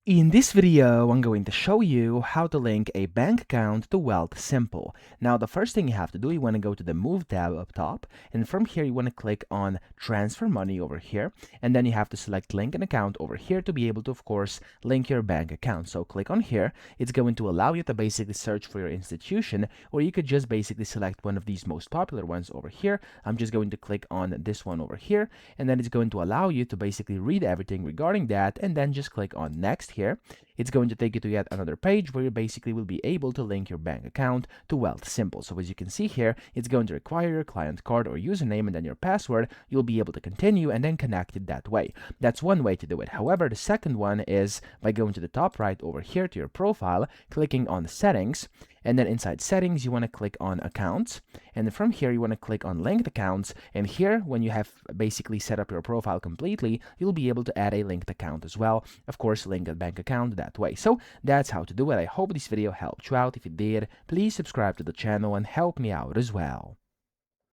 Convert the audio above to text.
In this video, I'm going to show you how to link a bank account to Wealthsimple. Now, the first thing you have to do, you want to go to the Move tab up top, and from here, you want to click on Transfer Money over here, and then you have to select Link an Account over here to be able to, of course, link your bank account. So click on here. It's going to allow you to basically search for your institution, or you could just basically select one of these most popular ones over here. I'm just going to click on this one over here, and then it's going to allow you to basically read everything regarding that, and then just click on Next here. It's going to take you to yet another page where you basically will be able to link your bank account to Wealthsimple. So as you can see here, it's going to require your client card or username and then your password. You'll be able to continue and then connect it that way. That's one way to do it. However, the second one is by going to the top right over here to your profile, clicking on Settings, and then inside Settings, you want to click on Accounts, and from here, you want to click on Linked Accounts, and here, when you have basically set up your profile completely, you'll be able to add a linked account as well. Of course, link a bank account that way. So that's how to do it. I hope this video helped you out. If it did, please subscribe to the channel and help me out as well.